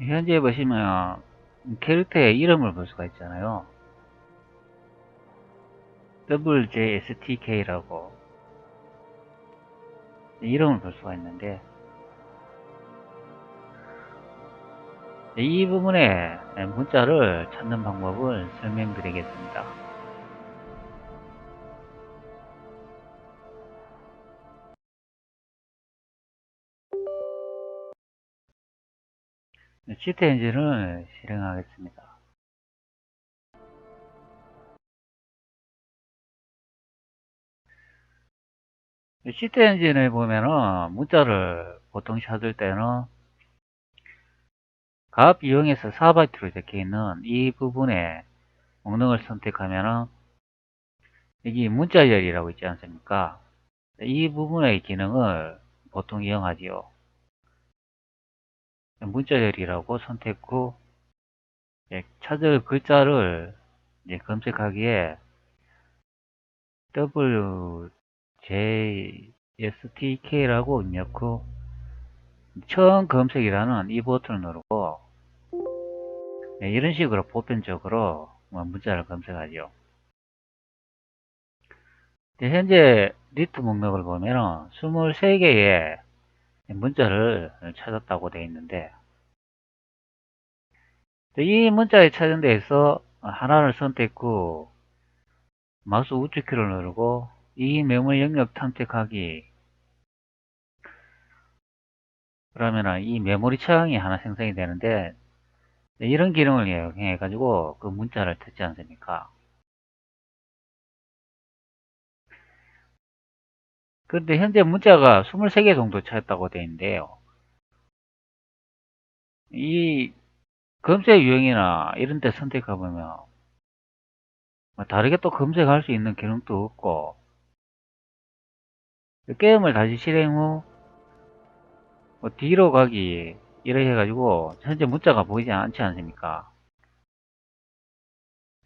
현재 보시면 캐릭터의 이름을 볼 수가 있잖아요. WJSTK라고 이름을 볼 수가 있는데, 이 부분에 문자를 찾는 방법을 설명드리겠습니다. 시트 엔진을 실행하겠습니다. 시트 엔진을 보면은 문자를 보통 찾을 때는 값 이용해서 4바이트로 적혀있는 이 부분에 목록을 선택하면은 여기 문자열이라고 있지 않습니까? 이 부분의 기능을 보통 이용하지요. 문자열이라고 선택 후 찾을 글자를 검색하기에 WJSTK라고 입력 후 처음 검색이라는 이 버튼을 누르고 이런 식으로 보편적으로 문자를 검색하죠. 현재 리트 목록을 보면 23개의 문자를 찾았다고 되어 있는데, 이 문자에 찾은 데에서 하나를 선택 후 마우스 우측키를 누르고 이 메모리 영역 탐색하기, 그러면 이 메모리 창이 하나 생성이 되는데, 이런 기능을 이용해 가지고 그 문자를 찾지 않습니까? 그런데 현재 문자가 23개 정도 찾았다고 되어 있는데요. 이 검색 유형이나 이런 데 선택해보면 다르게 또 검색할 수 있는 기능도 없고, 게임을 다시 실행 후 뒤로 가기 이렇게 해가지고 현재 문자가 보이지 않지 않습니까?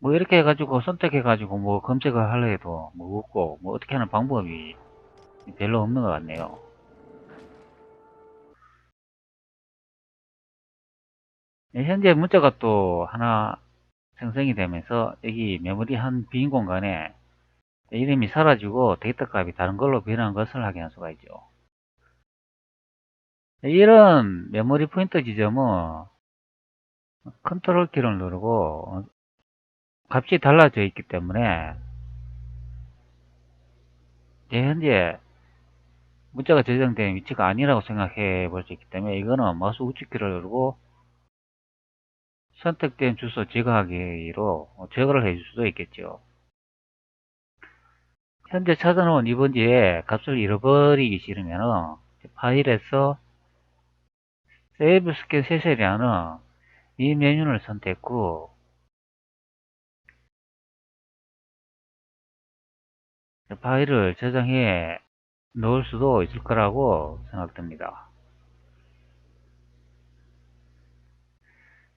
이렇게 해가지고 선택해가지고 검색을 하려 해도 없고 어떻게 하는 방법이 별로 없는 것 같네요. 현재 문자가 또 하나 생성이 되면서 여기 메모리 한 빈 공간에 이름이 사라지고 데이터 값이 다른 걸로 변한 것을 확인할 수가 있죠. 이런 메모리 포인터 지점은 컨트롤 키를 누르고 값이 달라져 있기 때문에 현재 문자가 저장된 위치가 아니라고 생각해 볼 수 있기 때문에 이거는 마우스 우측키를 누르고 선택된 주소 제거하기로 제거를 해줄 수도 있겠죠. 현재 찾아놓은 2번지에 값을 잃어버리기 싫으면 파일에서 세이브 스캔 세셀이라는 이 메뉴를 선택 후 파일을 저장해 놓을 수도 있을 거라고 생각됩니다.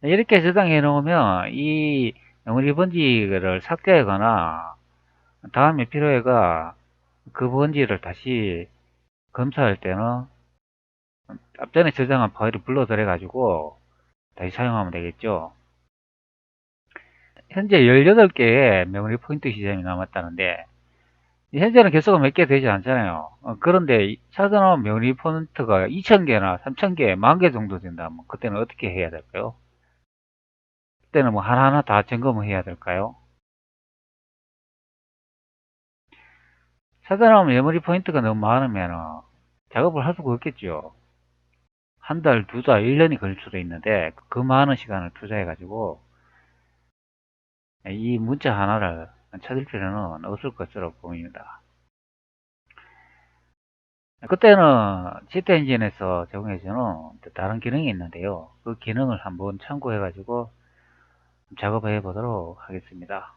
이렇게 저장해 놓으면 이 메모리 번지를 삭제하거나 다음에 필요해가 그 번지를 다시 검사할 때는 앞전에 저장한 파일을 불러들여 가지고 다시 사용하면 되겠죠. 현재 18개의 메모리 포인트 시점이 남았다는데, 현재는 개수가 몇 개 되지 않잖아요. 그런데 찾아놓은 메모리 포인트가 2000개나 3000개, 10,000개 정도 된다면 그때는 어떻게 해야 될까요? 그때는 하나하나 다 점검을 해야 될까요? 찾아놓은 메모리 포인트가 너무 많으면 작업을 할 수가 없겠죠. 한 달, 두 달, 1년이 걸릴 수도 있는데 그 많은 시간을 투자해가지고 이 문자 하나를 찾을 필요는 없을 것으로 보입니다. 그때는 시트 엔진에서 제공해주는 다른 기능이 있는데요. 그 기능을 한번 참고해가지고 작업해 보도록 하겠습니다.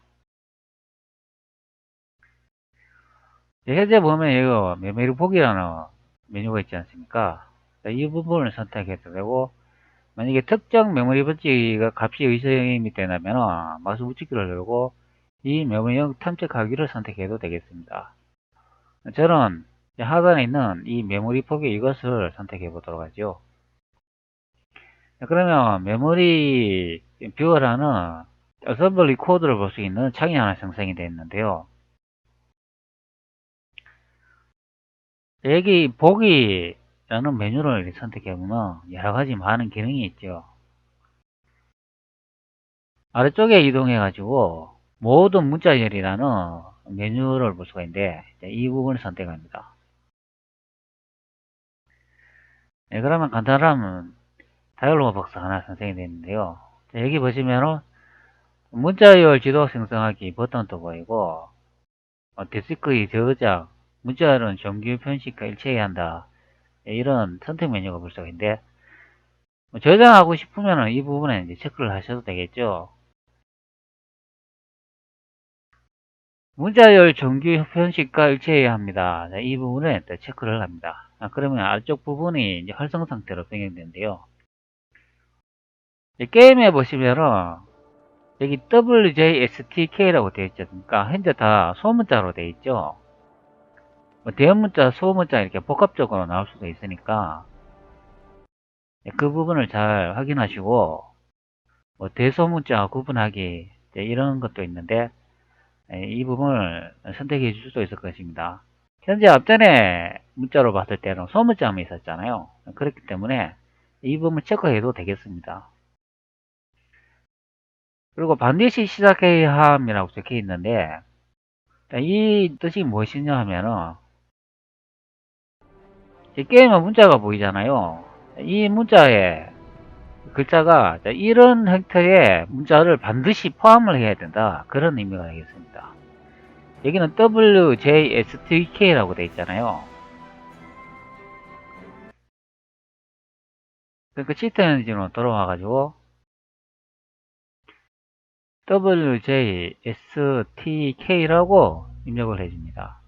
현재 보면 이거 메모리 보기라는 메뉴가 있지 않습니까? 이 부분을 선택해도 되고, 만약에 특정 메모리 번지가 값이 의심이 된다면 마우스 우측키를 누르고 이 메모리형 탐색하기를 선택해도 되겠습니다. 저는 하단에 있는 이 메모리 포기 이것을 선택해 보도록 하죠. 그러면 메모리 뷰어라는 어셈블리 코드를 볼 수 있는 창이 하나 생성이 되어 있는데요. 여기 보기라는 메뉴를 선택해보면 여러가지 많은 기능이 있죠. 아래쪽에 이동해가지고 모든 문자열이라는 메뉴를 볼 수가 있는데 이 부분을 선택합니다. 네, 그러면 간단한 다이얼로그 박스 하나 생성이 되어 있는데요. 여기 보시면은 문자열 지도 생성하기 버튼도 보이고 디스크의 저장, 문자열은 정규 편식과 일체해야 한다. 이런 선택 메뉴가 볼 수가 있는데 저장하고 싶으면 이 부분에 이제 체크를 하셔도 되겠죠. 문자열 정규 편식과 일치해야 합니다. 이 부분에 체크를 합니다. 그러면 아래쪽 부분이 이제 활성 상태로 변경되는데요. 게임에 보시면은 여기 WJSTK라고 되어 있지 않습니까? 현재 다 소문자로 되어 있죠. 대문자, 소문자 이렇게 복합적으로 나올 수도 있으니까 그 부분을 잘 확인하시고 대소문자 구분하기 이런 것도 있는데 이 부분을 선택해 줄 수도 있을 것입니다. 현재 앞전에 문자로 봤을 때는 소문자만 있었잖아요. 그렇기 때문에 이 부분 체크해도 되겠습니다. 그리고 반드시 시작해야 함이라고 적혀 있는데 이 뜻이 무엇이냐 하면은 게임에 문자가 보이잖아요. 이 문자에 글자가 이런 형태의 문자를 반드시 포함을 해야 된다. 그런 의미가 되겠습니다. 여기는 WJSTK라고 되어 있잖아요. 그러니까 시스템 엔진으로 돌아와가지고 WJSTK라고 입력을 해줍니다.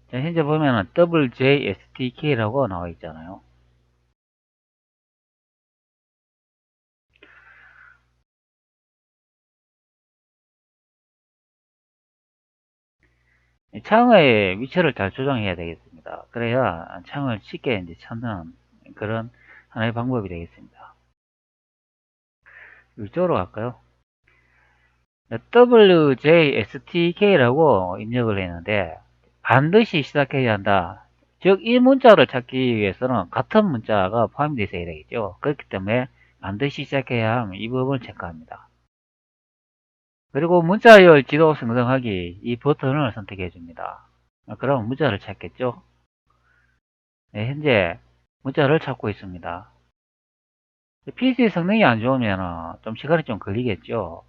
자, 현재 보면은 WJSTK라고 나와 있잖아요. 창의 위치를 잘 조정해야 되겠습니다. 그래야 창을 쉽게 이제 찾는 그런 하나의 방법이 되겠습니다. 이쪽으로 갈까요? WJSTK라고 입력을 했는데 반드시 시작해야 한다. 즉, 이 문자를 찾기 위해서는 같은 문자가 포함이 되어 있어야 되겠죠. 그렇기 때문에 반드시 시작해야 함, 이 부분을 체크합니다. 그리고 문자열 지도 생성하기 이 버튼을 선택해 줍니다. 그럼 문자를 찾겠죠. 네, 현재 문자를 찾고 있습니다. PC 성능이 안 좋으면 좀 시간이 좀 걸리겠죠.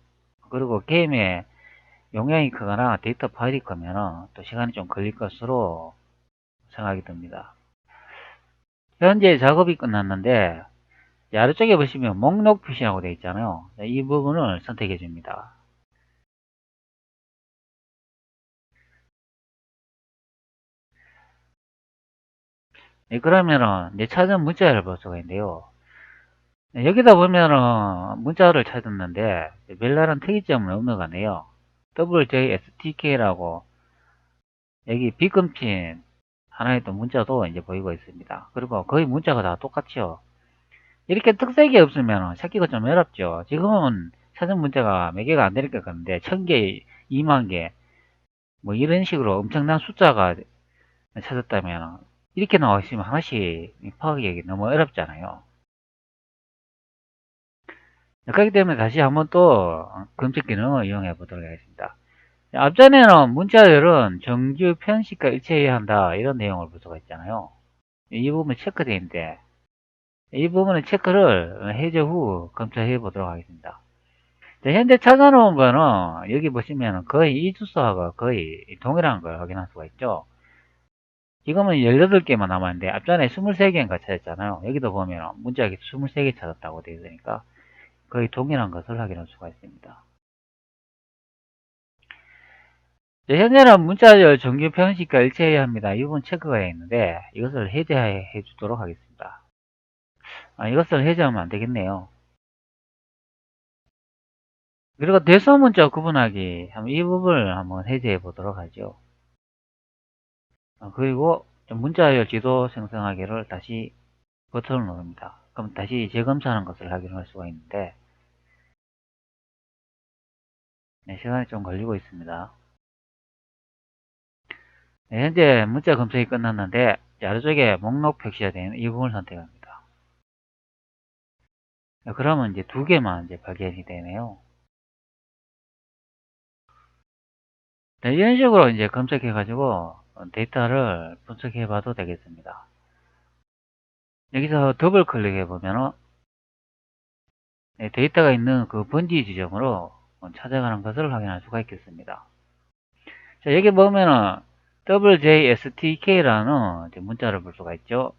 그리고 게임에 용량이 크거나 데이터 파일이 크면 또 시간이 좀 걸릴 것으로 생각이 듭니다. 현재 작업이 끝났는데 아래쪽에 보시면 목록 표시라고 되어 있잖아요. 이 부분을 선택해 줍니다. 네, 그러면은 내 찾은 문자를 볼 수가 있는데요. 네, 여기다 보면은 문자를 찾았는데 별다른 특이점은 없는 것 같네요. WJSTK라고 여기 비금핀 하나의 또 문자도 이제 보이고 있습니다. 그리고 거의 문자가 다 똑같죠. 이렇게 특색이 없으면 찾기가 좀 어렵죠. 지금은 찾은 문자가 몇 개가 안 되니까 그런데 1000개, 2만 개, 뭐 이런 식으로 엄청난 숫자가 찾았다면 이렇게 나와 있으면 하나씩 파악하기 너무 어렵잖아요. 그렇기 때문에 다시 한번 또 검색 기능을 이용해 보도록 하겠습니다. 앞전에는 문자열은 정규 편식과 일치해야 한다 이런 내용을 볼 수가 있잖아요. 이 부분 체크되어 있는데 이 부분의 체크를 해제 후 검토해 보도록 하겠습니다. 자, 현재 찾아놓은 거는 여기 보시면 거의 이 주소하고 거의 동일한 걸 확인할 수가 있죠. 지금은 18개만 남았는데 앞전에 23개인가 찾았잖아요. 여기도 보면 문자가 23개 찾았다고 되어 있으니까 거의 동일한 것을 확인할 수가 있습니다. 자, 현재는 문자열 정규 편식과 일치해야 합니다. 이 부분 체크가 되어 있는데 이것을 해제해 주도록 하겠습니다. 이것을 해제하면 안 되겠네요. 그리고 대소문자 구분하기 이 부분을 한번 해제해 보도록 하죠. 그리고 문자열 지도 생성하기를 다시 버튼을 누릅니다. 그럼 다시 재검사하는 것을 확인할 수가 있는데, 네, 시간이 좀 걸리고 있습니다. 네, 현재 문자 검색이 끝났는데 아래쪽에 목록 표시가 되는 이 부분을 선택합니다. 네, 그러면 이제 두 개만 이제 발견이 되네요. 네, 이런 식으로 이제 검색해 가지고 데이터를 분석해 봐도 되겠습니다. 여기서 더블 클릭해 보면은 데이터가 있는 그 번지 지점으로 찾아가는 것을 확인할 수가 있겠습니다. 자, 여기 보면은 WJSTK라는 문자를 볼 수가 있죠.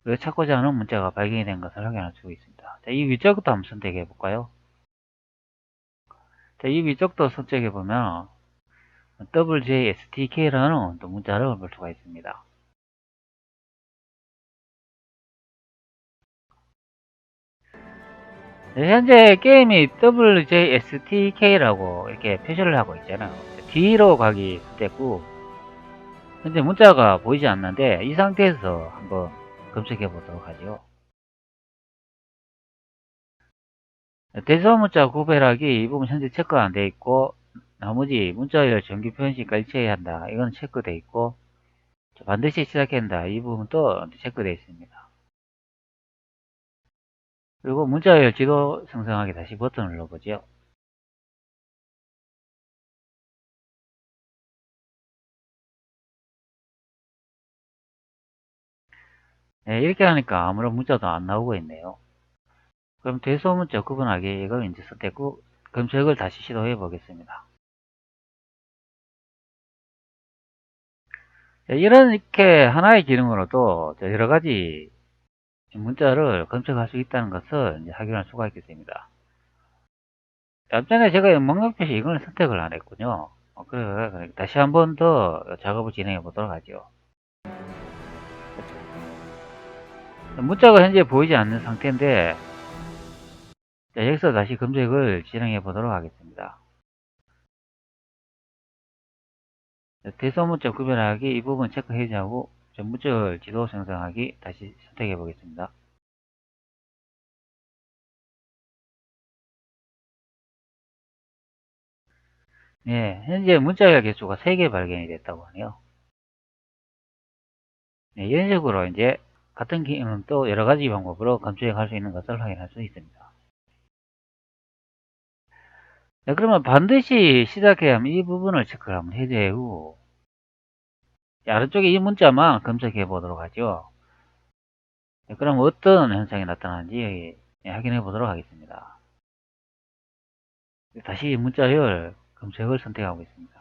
그 찾고자 하는 문자가 발견이 된 것을 확인할 수 있습니다. 자, 이 위쪽도 한번 선택해 볼까요? 자, 이 위쪽도 선택해 보면 WJSTK라는 또 문자를 볼 수가 있습니다. 네, 현재 게임이 WJSTK라고 이렇게 표시를 하고 있잖아요. D로 가기 선택후 현재 문자가 보이지 않는데 이 상태에서 한번 검색해 보도록 하죠. 대소 문자 구별하기 이 부분 현재 체크가 안 되어 있고 나머지 문자열 정규 표현식과 일치해야 한다. 이건 체크되어 있고 반드시 시작해야 한다. 이 부분도 체크되어 있습니다. 그리고 문자열 지도 생성하기 다시 버튼을 눌러보죠. 네, 이렇게 하니까 아무런 문자도 안 나오고 있네요. 그럼 대소문자 구분하기 이걸 이제 선택 후 검색을 다시 시도해 보겠습니다. 이렇게 하나의 기능으로도 여러 가지 문자를 검색할 수 있다는 것을 이제 확인할 수가 있겠습니다. 앞전에 제가 목록 표시 이걸 선택을 안 했군요. 그래 다시 한 번 더 작업을 진행해 보도록 하죠. 문자가 현재 보이지 않는 상태인데 여기서 다시 검색을 진행해 보도록 하겠습니다. 대소문자 구별하기 이 부분 체크 해제하고 전문적 지도 생성하기 다시 선택해 보겠습니다. 네, 현재 문자열 개수가 3개 발견이 됐다고 하네요. 네, 이런 식으로 이제 같은 기능은 또 여러 가지 방법으로 검색할 수 있는 것을 확인할 수 있습니다. 네, 그러면 반드시 시작해야 하면 이 부분을 체크를 한번 해제해 후 아래쪽에 이 문자만 검색해 보도록 하죠. 네, 그럼 어떤 현상이 나타나는지 확인해 보도록 하겠습니다. 다시 문자열 검색을 선택하고 있습니다.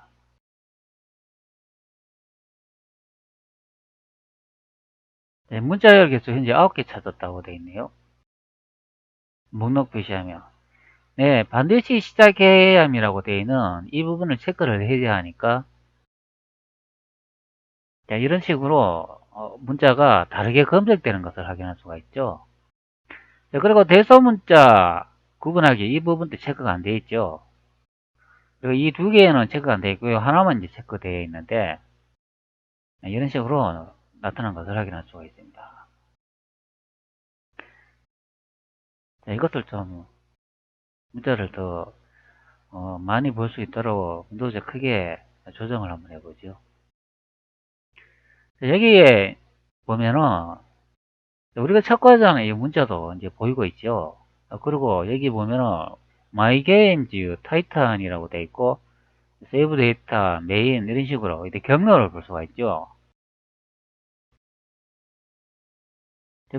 네, 문자열 개수 현재 9개 찾았다고 되어 있네요. 목록 표시하면 네, 반드시 시작해야 함이라고 되어 있는 이 부분을 체크를 해야 하니까 자, 이런 식으로 문자가 다르게 검색되는 것을 확인할 수가 있죠. 자, 그리고 대소문자 구분하기 이 부분도 체크가 안 되어 있죠. 그리고 이 두 개는 체크가 안 되어 있고요. 하나만 이제 체크되어 있는데 이런 식으로 나타난 것을 확인할 수가 있습니다. 자, 이것을 좀 문자를 더 많이 볼 수 있도록 윈도우즈 크게 조정을 한번 해보죠. 자, 여기에 보면은 우리가 찾고 하자는 이 문자도 이제 보이고 있죠. 그리고 여기 보면은 마이 게임즈 타이탄이라고 되어 있고 세이브 데이터 메인 이런 식으로 이렇게 경로를 볼 수가 있죠.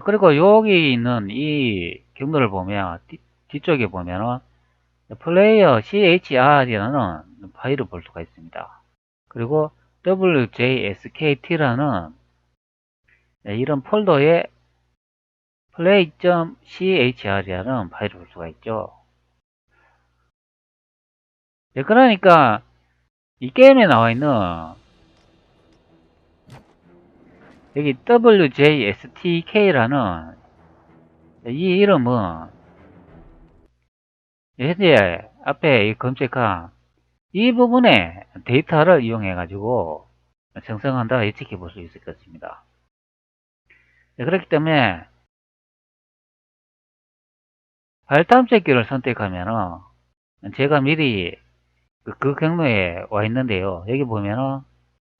그리고 여기 있는 이 경로를 보면 뒤쪽에 보면은 플레이어 CHR이라는 파일을 볼 수가 있습니다. 그리고 WJSKT라는 이런 폴더에 play.chr이라는 파일을 볼 수가 있죠. 그러니까 이 게임에 나와 있는 여기 WJSTK라는 이 이름은 현재 앞에 검색한 이 부분의 데이터를 이용해 가지고 생성한다 예측해 볼 수 있을 것입니다. 그렇기 때문에 파일 탐색기를 선택하면은 제가 미리 그 경로에 와 있는데요. 여기 보면은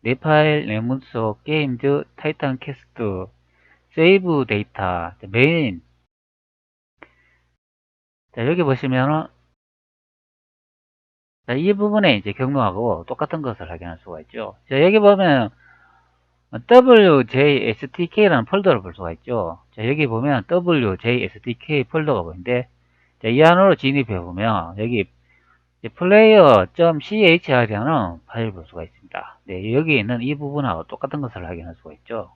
내 파일, 내 문서, 게임즈, 타이탄 캐스트, 세이브 데이터, 메인. 자, 여기 보시면은 자, 이 부분에 이제 경로하고 똑같은 것을 확인할 수가 있죠. 자, 여기 보면 WJSTK라는 폴더를 볼 수가 있죠. 자, 여기 보면 WJSTK 폴더가 보이는데, 자, 이 안으로 진입해 보면 여기 player.chr이라는 파일을 볼 수가 있습니다. 네, 여기 있는 이 부분하고 똑같은 것을 확인할 수가 있죠.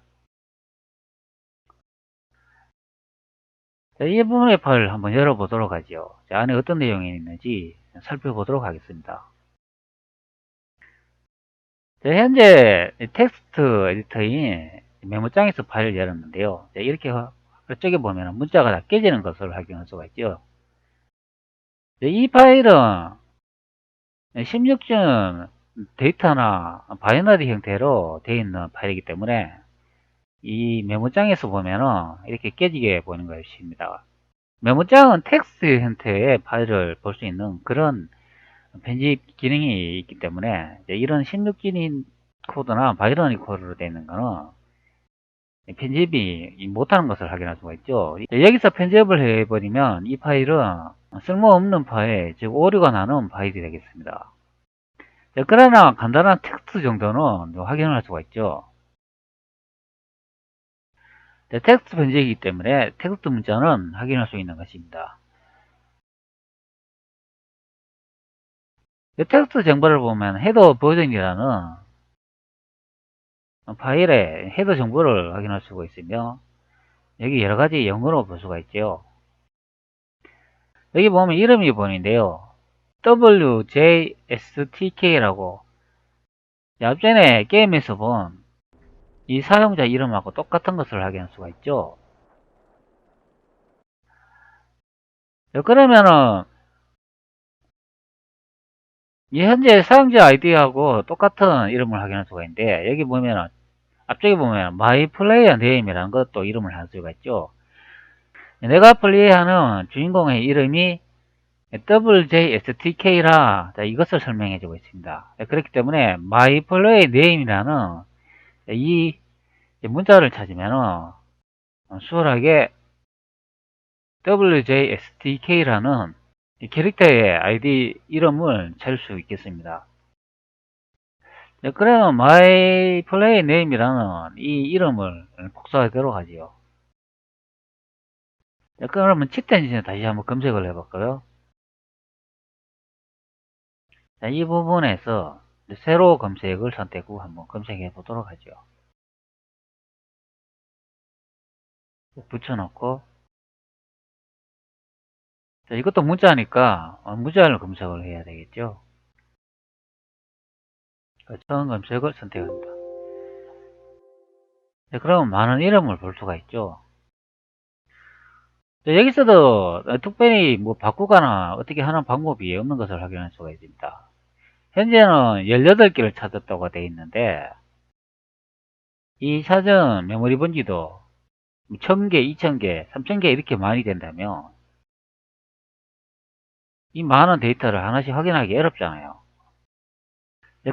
자, 이 부분의 파일을 한번 열어보도록 하죠. 자, 안에 어떤 내용이 있는지 살펴보도록 하겠습니다. 자, 현재 텍스트 에디터인 메모장에서 파일을 열었는데요. 자, 이렇게 저쪽에 보면 문자가 다 깨지는 것을 확인할 수가 있죠. 자, 이 파일은 16중 데이터나 바이너리 형태로 되어 있는 파일이기 때문에 이 메모장에서 보면은 이렇게 깨지게 보이는 것입니다. 메모장은 텍스트 형태의 파일을 볼 수 있는 그런 편집 기능이 있기 때문에 이런 16진 코드나 바이너리 코드로 되어 있는 거는 편집이 못하는 것을 확인할 수가 있죠. 여기서 편집을 해버리면 이 파일은 쓸모없는 파일, 즉 오류가 나는 파일이 되겠습니다. 그러나 간단한 텍스트 정도는 확인할 수가 있죠. 텍스트 편집이기 때문에 텍스트 문자는 확인할 수 있는 것입니다. 텍스트 정보를 보면 헤더 버전이라는 파일의 헤더 정보를 확인할 수가 있으며 여기 여러가지 영어로 볼 수가 있죠. 여기 보면 이름이 보이는데요. WJSTK라고 앞전에 게임에서 본 이 사용자 이름하고 똑같은 것을 확인할 수가 있죠. 그러면은 이 현재 사용자 아이디하고 똑같은 이름을 확인할 수가 있는데 여기 보면은 앞쪽에 보면 마이 플레이어 네임이라는 것도 이름을 할 수가 있죠. 내가 플레이하는 주인공의 이름이 WJSTK라 이것을 설명해 주고 있습니다. 그렇기 때문에 마이 플레이 네임이라는 이 문자를 찾으면 수월하게 WJSTK라는 캐릭터의 아이디 이름을 찾을 수 있겠습니다. 그러면 my play name이라는 이 이름을 복사하도록 하지요. 그러면 치트 엔진에 다시 한번 검색을 해볼까요? 이 부분에서 새로 검색을 선택 후 한번 검색해 보도록 하죠. 붙여놓고 이것도 문자니까 문자를 검색을 해야 되겠죠. 처음 검색을 선택합니다. 그러면 많은 이름을 볼 수가 있죠. 여기서도 특별히 뭐 바꾸거나 어떻게 하는 방법이 없는 것을 확인할 수가 있습니다. 현재는 18개를 찾았다고 되어 있는데 이 찾은 메모리 번지도 1000개, 2000개, 3000개 이렇게 많이 된다면 이 많은 데이터를 하나씩 확인하기 어렵잖아요.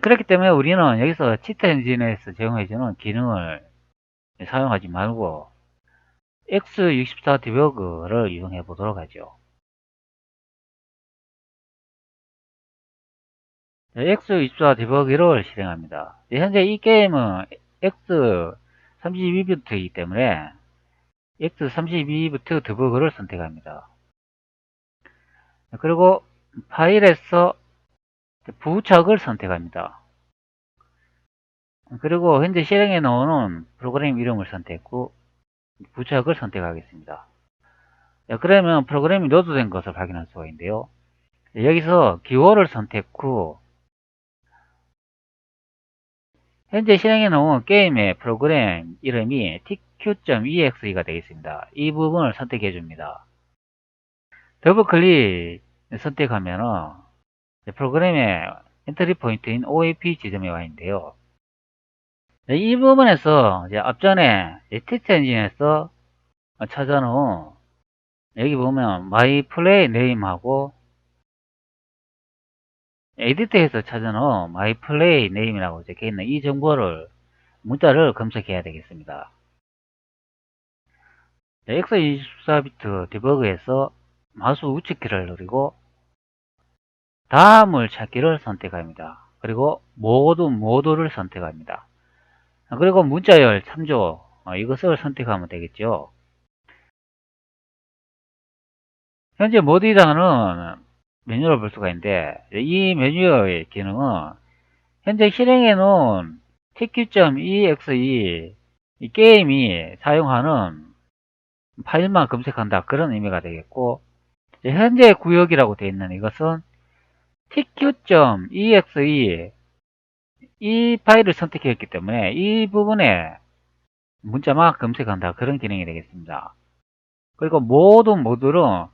그렇기 때문에 우리는 여기서 치트 엔진에서 제공해주는 기능을 사용하지 말고 X64 디버그를 이용해 보도록 하죠. X64 디버그를 실행합니다. 현재 이 게임은 X32비트이기 때문에 X32비트 디버그를 선택합니다. 그리고 파일에서 부착을 선택합니다. 그리고 현재 실행해 놓은 프로그램 이름을 선택 후 부착을 선택하겠습니다. 그러면 프로그램이 로드된 것을 확인할 수가 있는데요. 여기서 기호를 선택 후 현재 실행해 놓은 게임의 프로그램 이름이 tq.exe가 되겠습니다. 이 부분을 선택해 줍니다. 더블 클릭 선택하면 프로그램의 엔트리 포인트인 OAP 지점에 와 있는데요. 이 부분에서 이제 앞전에 테스트 엔진에서 찾아놓은 여기 보면 my play name하고 에디터에서 찾아놓은 my play name이라고 적혀 있는 이 정보를 문자를 검색해야 되겠습니다. x24비트 디버그에서 마우스 우측키를 누르고 다음을 찾기를 선택합니다. 그리고 모두를 선택합니다. 그리고 문자열 참조 이것을 선택하면 되겠죠. 현재 모드이라는 메뉴를 볼 수가 있는데 이 메뉴의 기능은 현재 실행해 놓은 tq.exe 이 게임이 사용하는 파일만 검색한다 그런 의미가 되겠고, 현재 구역이라고 되어 있는 이것은 tq.exe 이 파일을 선택했기 때문에 이 부분에 문자만 검색한다 그런 기능이 되겠습니다. 그리고 모든 모듈은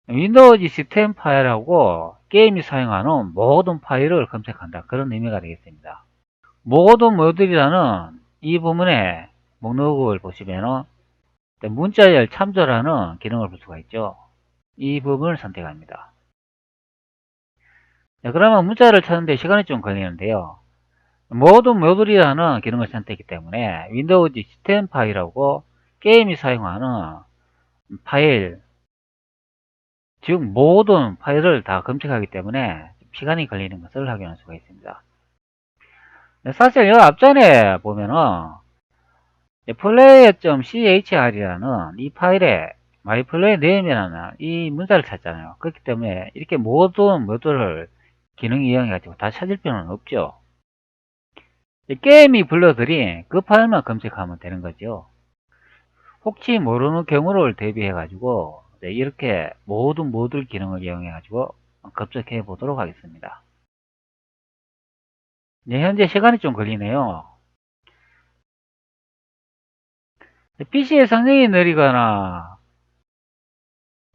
윈도우즈 시스템 파일하고 게임이 사용하는 모든 파일을 검색한다 그런 의미가 되겠습니다. 모든 모듈이라는 이 부분에 목록을 보시면 문자열 참조라는 기능을 볼 수가 있죠. 이 부분을 선택합니다. 그러면 문자를 찾는데 시간이 좀 걸리는데요. 모든 모듈이라는 기능을 선택했기 때문에 윈도우즈 시스템 파일하고 게임이 사용하는 파일, 즉 모든 파일을 다 검색하기 때문에 시간이 걸리는 것을 확인할 수가 있습니다. 사실 여기 앞전에 보면은 player.chr이라는 이 파일에 myplayname이라는 이 문자를 찾잖아요. 그렇기 때문에 이렇게 모든 모듈을 기능 이용해 가지고 다 찾을 필요는 없죠. 게임이 불러들인 그 파일만 검색하면 되는 거죠. 혹시 모르는 경우를 대비해 가지고 이렇게 모든 모듈 기능을 이용해 가지고 검색해 보도록 하겠습니다. 현재 시간이 좀 걸리네요. PC의 성능이 느리거나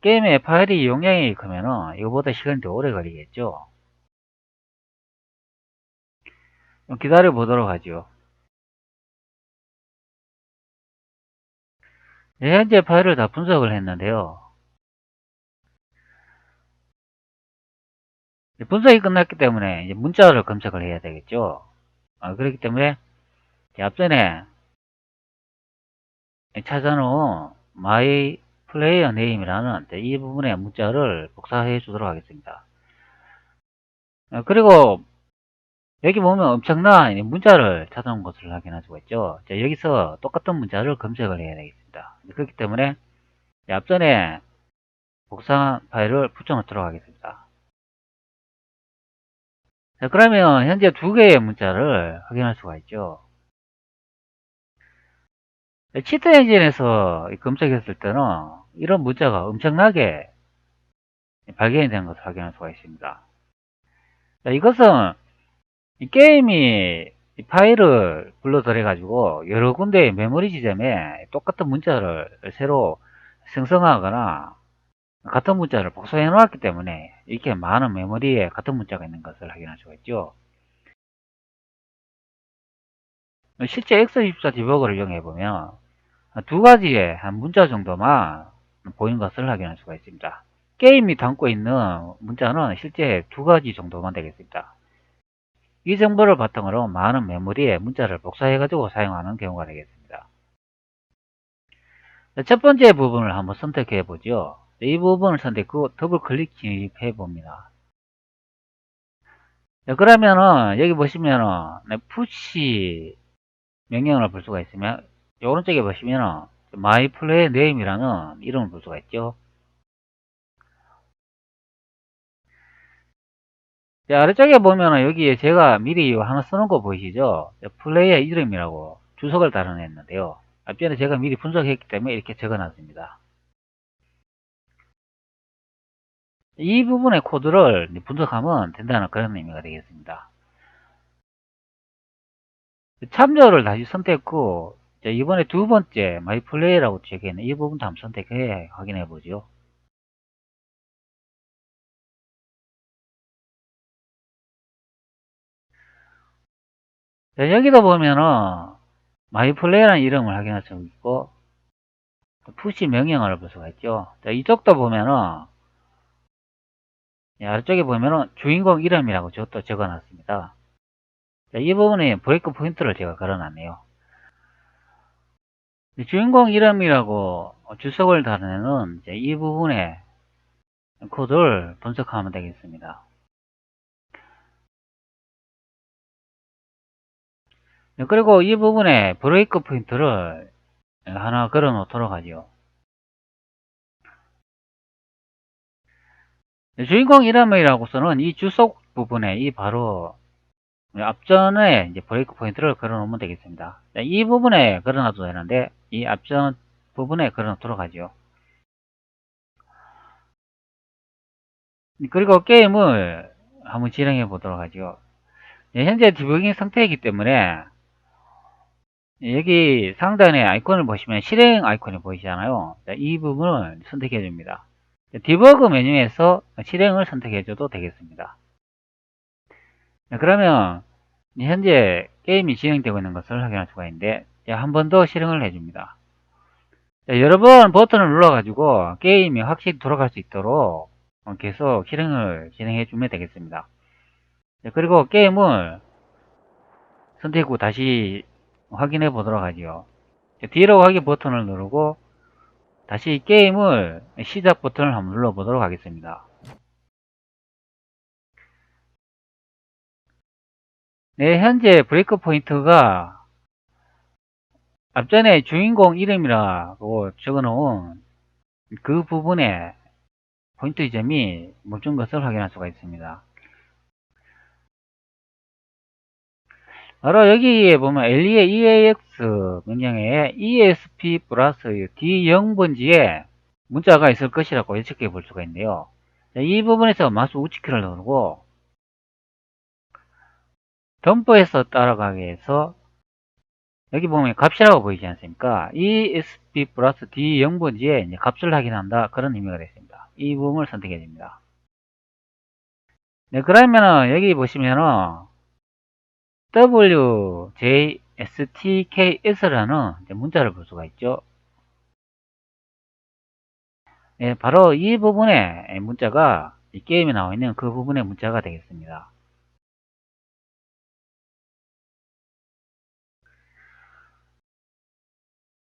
게임의 파일이 용량이 크면 이거보다 시간이 더 오래 걸리겠죠. 기다려 보도록 하죠. 현재 파일을 다 분석을 했는데요. 분석이 끝났기 때문에 이제 문자를 검색을 해야 되겠죠. 그렇기 때문에 앞전에 찾아놓은 my player name이라는 이 부분의 문자를 복사해 주도록 하겠습니다. 그리고 여기 보면 엄청난 문자를 찾아놓은 것을 확인할 수가 있죠. 자, 여기서 똑같은 문자를 검색을 해야 되겠습니다. 그렇기 때문에 앞전에 복사한 파일을 붙여놓도록 하겠습니다. 자, 그러면 현재 두 개의 문자를 확인할 수가 있죠. 치트 엔진에서 검색했을 때는 이런 문자가 엄청나게 발견이 되는 것을 확인할 수가 있습니다. 자, 이것은 이 게임이 이 파일을 불러들여 가지고 여러 군데의 메모리 지점에 똑같은 문자를 새로 생성하거나 같은 문자를 복사해 놓았기 때문에 이렇게 많은 메모리에 같은 문자가 있는 것을 확인할 수가 있죠. 실제 x24 디버거를 이용해 보면 두 가지의 한 문자 정도만 보이는 것을 확인할 수가 있습니다. 게임이 담고 있는 문자는 실제 두 가지 정도만 되겠습니다. 이 정보를 바탕으로 많은 메모리에 문자를 복사해 가지고 사용하는 경우가 되겠습니다. 첫 번째 부분을 한번 선택해 보죠. 이 부분을 선택하고 더블 클릭 진입해 봅니다. 그러면은 여기 보시면은 푸시 명령을 볼 수가 있으면 오른쪽에 보시면은 my play name이라는 이름을 볼 수가 있죠. 아래쪽에 보면은 여기에 제가 미리 하나 쓰는 거 보이시죠? 플레이의 이름이라고 주석을 달아냈는데요. 앞전에 제가 미리 분석했기 때문에 이렇게 적어놨습니다. 이 부분의 코드를 분석하면 된다는 그런 의미가 되겠습니다. 참조를 다시 선택했고 이번에 두 번째 마이 플레이라고 적혀있는 이 부분도 한번 선택해 확인해 보죠. 자, 여기도 보면은 마이플레이라는 이름을 확인할 수 있고 푸시 명령어를 볼 수가 있죠. 자, 이쪽도 보면은 아래쪽에 보면은 주인공 이름이라고 또 적어놨습니다. 자, 이 부분에 브레이크 포인트를 제가 걸어놨네요. 주인공 이름이라고 주석을 다루는 이제 이 부분에 코드를 분석하면 되겠습니다. 그리고 이 부분에 브레이크 포인트를 하나 걸어 놓도록 하죠. 주인공 이름이라고서는 이 주석 부분에 이 바로 앞전에 이제 브레이크 포인트를 걸어 놓으면 되겠습니다. 이 부분에 걸어 놔도 되는데 이 앞전 부분에 걸어 놓도록 하죠. 그리고 게임을 한번 진행해 보도록 하죠. 현재 디버깅 상태이기 때문에 여기 상단에 아이콘을 보시면 실행 아이콘이 보이시잖아요. 이 부분을 선택해 줍니다. 디버그 메뉴에서 실행을 선택해 줘도 되겠습니다. 그러면 현재 게임이 진행되고 있는 것을 확인할 수가 있는데 한 번 더 실행을 해줍니다. 여러 번 버튼을 눌러가지고 게임이 확실히 돌아갈 수 있도록 계속 실행을 진행해 주면 되겠습니다. 그리고 게임을 선택 후 다시 확인해 보도록 하죠. 뒤로 가기 버튼을 누르고 다시 게임을 시작 버튼을 한번 눌러 보도록 하겠습니다. 네, 현재 브레이크 포인트가 앞전에 주인공 이름이라고 적어 놓은 그 부분에 포인트 지점이 멈춘 것을 확인할 수가 있습니다. 바로 여기에 보면 LE의 EAX 명령에 ESP 플러스 D0번지에 문자가 있을 것이라고 예측해 볼 수가 있는데요. 이 부분에서 마우스 우측키를 누르고 덤프에서 따라가게 해서 여기 보면 값이라고 보이지 않습니까? ESP 플러스 D0번지에 값을 확인한다. 그런 의미가 되겠습니다. 이 부분을 선택해 줍니다. 네, 그러면은 여기 보시면은 WJSTKS라는 문자를 볼 수가 있죠. 네, 바로 이 부분에 문자가 이 게임에 나와 있는 그 부분의 문자가 되겠습니다.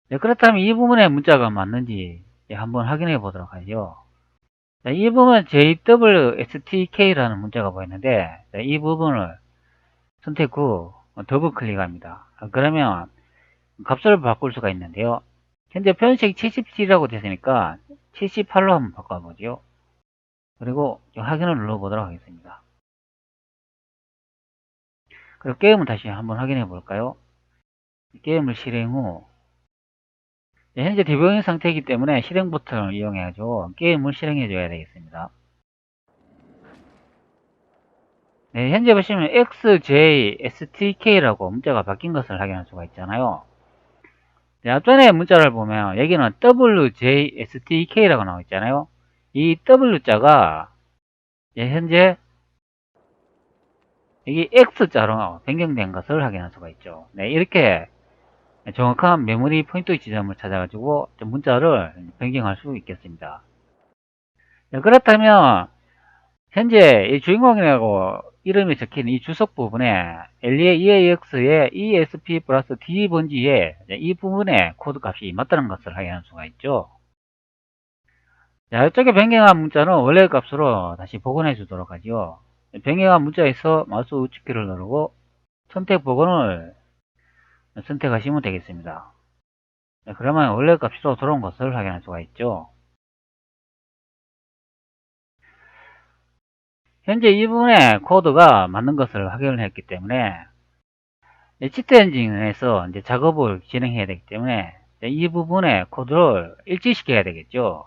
네, 그렇다면 이 부분의 문자가 맞는지 한번 확인해 보도록 하죠. 이 부분은 JWSTK라는 문자가 보이는데 이 부분을 선택 후 더블 클릭합니다. 그러면 값을 바꿀 수가 있는데요. 현재 표현식이 77이라고 됐으니까 78로 한번 바꿔보죠. 그리고 확인을 눌러보도록 하겠습니다. 그리고 게임을 다시 한번 확인해 볼까요? 게임을 실행 후 현재 디버깅 상태이기 때문에 실행 버튼을 이용해가지고 게임을 실행해 줘야 되겠습니다. 네, 현재 보시면 XJSTK라고 문자가 바뀐 것을 확인할 수가 있잖아요. 네, 앞전에 문자를 보면 여기는 WJSTK라고 나와 있잖아요. 이 W자가 현재 여기 X자로 변경된 것을 확인할 수가 있죠. 네, 이렇게 정확한 메모리 포인트 지점을 찾아가지고 문자를 변경할 수 있겠습니다. 네, 그렇다면 현재 이 주인공이라고 이름이 적힌 이 주석 부분에 LEAX의 ESP 플러스 D 번지에 이 부분에 코드 값이 맞다는 것을 확인할 수가 있죠. 자, 이쪽에 변경한 문자는 원래 값으로 다시 복원해 주도록 하죠. 변경한 문자에서 마우스 우측키를 누르고 선택 복원을 선택하시면 되겠습니다. 그러면 원래 값으로 돌아온 것을 확인할 수가 있죠. 현재 이 부분에 코드가 맞는 것을 확인을 했기 때문에 치트 엔진에서 이제 작업을 진행해야 되기 때문에 이 부분에 코드를 일치시켜야 되겠죠.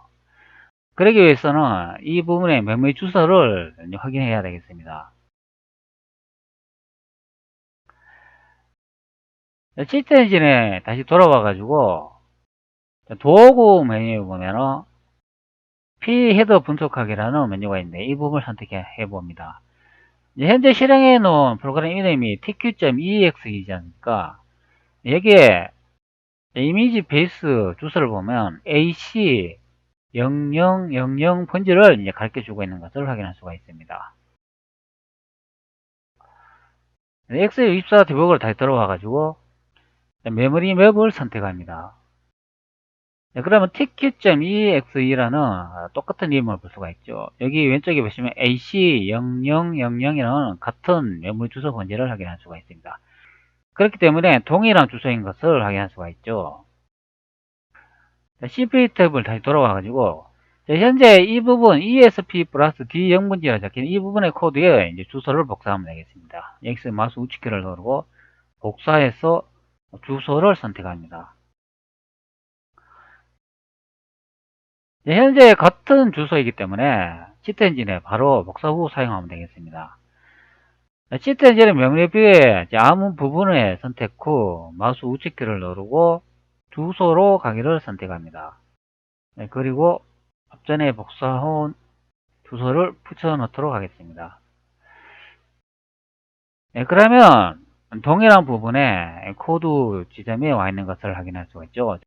그러기 위해서는 이 부분의 메모리 주소를 확인해야 되겠습니다. 치트 엔진에 다시 돌아와 가지고 도구 메뉴에 보면은 P 헤더 분석하기라는 메뉴가 있는데 이 부분을 선택해 봅니다. 현재 실행해 놓은 프로그램 이름이 tq.ex이지 않습니까? 여기에 이미지 베이스 주소를 보면 AC0000 번지를 이제 가르쳐 주고 있는 것을 확인할 수가 있습니다. x64 디버거를 다시 들어와 가지고 메모리 맵을 선택합니다. 그러면 tq.exe라는 똑같은 이름을 볼 수가 있죠. 여기 왼쪽에 보시면 AC0000이라는 같은 메모리 주소 번지를 확인할 수가 있습니다. 그렇기 때문에 동일한 주소인 것을 확인할 수가 있죠. CP 탭을 다시 돌아와 가지고 현재 이 부분 ESP 플러스 D0번지가 적힌 이 부분의 코드에 이제 주소를 복사하면 되겠습니다. X 마우스 우측키를 누르고 복사해서 주소를 선택합니다. 현재 같은 주소이기 때문에 치트 엔진에 바로 복사 후 사용하면 되겠습니다. 치트 엔진의 명령표에 아무 부분을 선택 후 마우스 우측키를 누르고 주소로 가기를 선택합니다. 그리고 앞전에 복사해온 주소를 붙여 넣도록 하겠습니다. 그러면 동일한 부분에 코드 지점에 와 있는 것을 확인할 수가 있죠.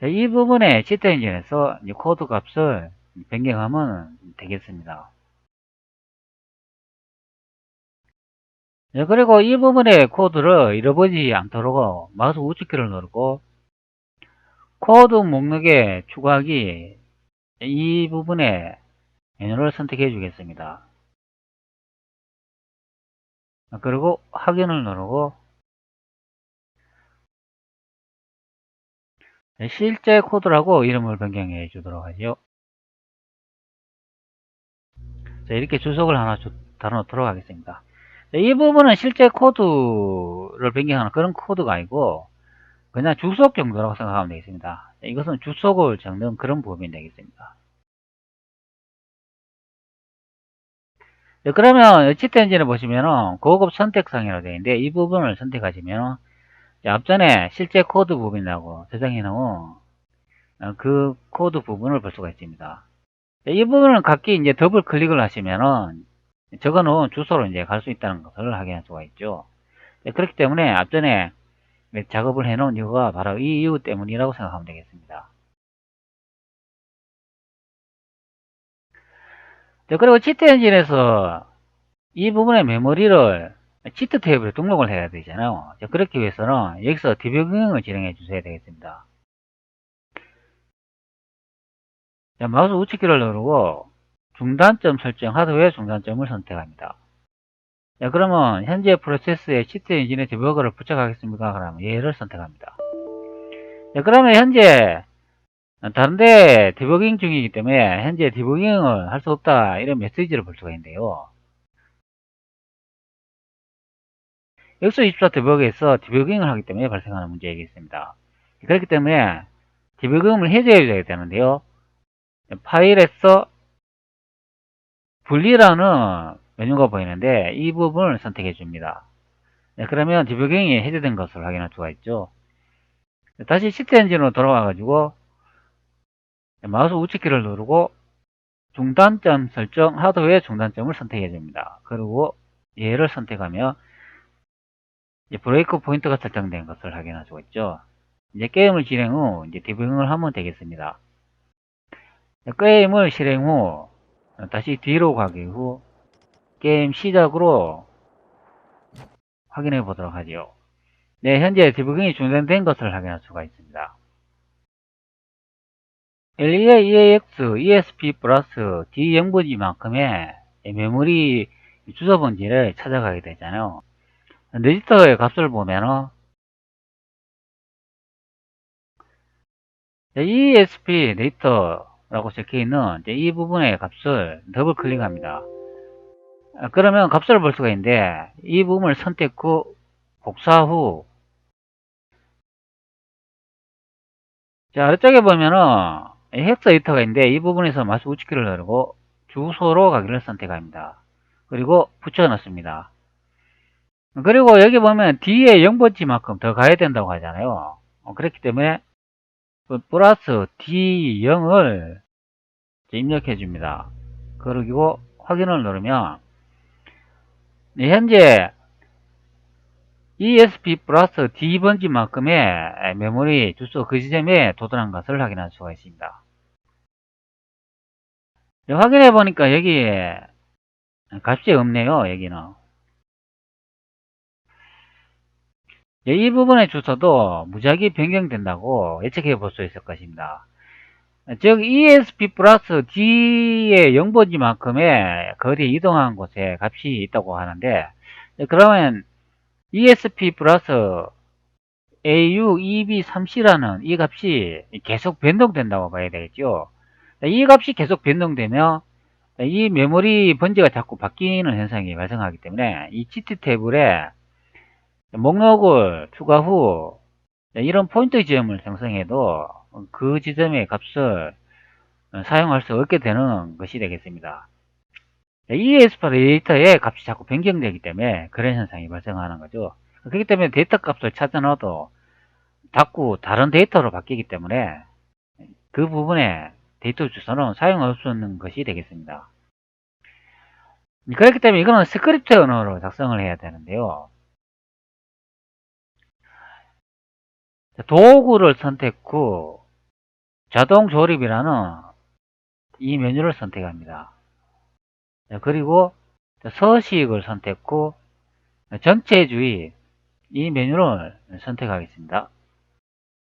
이 부분에 치트 엔진에서 코드 값을 변경하면 되겠습니다. 그리고 이 부분의 코드를 잃어버리지 않도록 마우스 우측키를 누르고 코드 목록에 추가하기 이 부분에 메뉴를 선택해 주겠습니다. 그리고 확인을 누르고 실제 코드라고 이름을 변경해 주도록 하죠. 자, 이렇게 주석을 하나 달아놓도록 하겠습니다. 자, 이 부분은 실제 코드를 변경하는 그런 코드가 아니고 그냥 주석 정도라고 생각하면 되겠습니다. 자, 이것은 주석을 적는 그런 부분이 되겠습니다. 자, 그러면 치트 엔진을 보시면은 고급 선택상이라고 되어 있는데 이 부분을 선택하시면 앞전에 실제 코드 부분이라고 저장해 놓은 그 코드 부분을 볼 수가 있습니다. 이 부분은 각기 이제 더블 클릭을 하시면은 적어놓은 주소로 이제 갈 수 있다는 것을 확인할 수가 있죠. 그렇기 때문에 앞전에 작업을 해놓은 이유가 바로 이 이유 때문이라고 생각하면 되겠습니다. 그리고 치트 엔진에서 이 부분의 메모리를 치트 테이블에 등록을 해야 되잖아요. 그렇기 위해서는 여기서 디버깅을 진행해 주셔야 되겠습니다. 마우스 우측키를 누르고 중단점 설정 하드웨어 중단점을 선택합니다. 그러면 현재 프로세스에 치트 엔진의 디버거를 부착하겠습니까? 그러면 예를 선택합니다. 그러면 현재 다른데 디버깅 중이기 때문에 현재 디버깅을 할 수 없다 이런 메시지를 볼 수가 있는데요. x24 디버그에서 디버깅을 하기 때문에 발생하는 문제이겠습니다. 그렇기 때문에 디버깅을 해제해줘야 되는데요. 파일에서 분리라는 메뉴가 보이는데 이 부분을 선택해 줍니다. 그러면 디버깅이 해제된 것을 확인할 수가 있죠. 다시 시트 엔진으로 돌아와 가지고 마우스 우측키를 누르고 중단점 설정 하드웨어 중단점을 선택해 줍니다. 그리고 얘를 선택하면 이제 브레이크 포인트가 설정된 것을 확인할 수가 있죠. 이제 게임을 실행 후 이제 디버깅을 하면 되겠습니다. 게임을 실행 후 다시 뒤로 가기 후 게임 시작으로 확인해 보도록 하죠. 네, 현재 디버깅이 중단된 것을 확인할 수가 있습니다. LEA, EAX, ESP 플러스 D0번지만큼의 메모리 주소 번지를 찾아가게 되잖아요. 레지스터의 값을 보면은 ESP 데이터라고 적혀있는 이 부분의 값을 더블 클릭합니다. 그러면 값을 볼 수가 있는데 이 부분을 선택 후 복사 후 아래쪽에 보면은 헥사 에디터가 있는데 이 부분에서 마우스 우측키를 누르고 주소로 가기를 선택합니다. 그리고 붙여 넣습니다. 그리고 여기 보면 D에 0번지만큼 더 가야 된다고 하잖아요. 그렇기 때문에 플러스 D0을 입력해 줍니다. 그리고 확인을 누르면 네, 현재 ESP 플러스 D번지만큼의 메모리 주소 그 지점에 도달한 것을 확인할 수가 있습니다. 네, 확인해 보니까 여기에 값이 없네요. 여기는. 네, 이 부분의 주소도 무작위 변경된다고 예측해 볼 수 있을 것입니다. 즉 ESP 플러스 D의 0번지만큼의 거리에 이동한 곳에 값이 있다고 하는데, 그러면 ESP 플러스 AU, EB, 3C라는 이 값이 계속 변동된다고 봐야 되겠죠. 이 값이 계속 변동되면 이 메모리 번지가 자꾸 바뀌는 현상이 발생하기 때문에 이 GT 테이블에 목록을 추가 후 이런 포인트 지점을 생성해도 그 지점의 값을 사용할 수 없게 되는 것이 되겠습니다. ESP 데이터의 값이 자꾸 변경되기 때문에 그런 현상이 발생하는 거죠. 그렇기 때문에 데이터 값을 찾아 넣어도 자꾸 다른 데이터로 바뀌기 때문에 그 부분에 데이터 주소는 사용할 수 없는 것이 되겠습니다. 그렇기 때문에 이거는 스크립트 언어로 작성을 해야 되는데요. 도구를 선택 후 자동 조립이라는 이 메뉴를 선택합니다. 그리고 서식을 선택 후 전체주의 이 메뉴를 선택하겠습니다.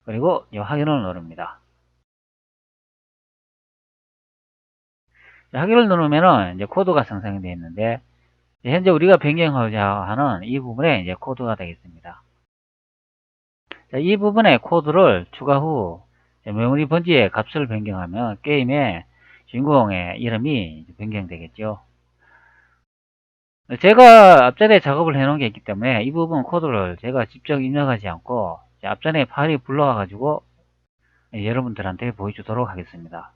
그리고 확인을 누릅니다. 확인을 누르면은 이제 코드가 생성이 되어 있는데, 현재 우리가 변경하고자 하는 이 부분에 이제 코드가 되겠습니다. 이 부분에 코드를 추가 후 메모리 번지의 값을 변경하면 게임의 주인공의 이름이 변경되겠죠. 제가 앞전에 작업을 해 놓은 게 있기 때문에 이 부분 코드를 제가 직접 입력하지 않고 앞전에 파일이 불러와 가지고 여러분들한테 보여주도록 하겠습니다.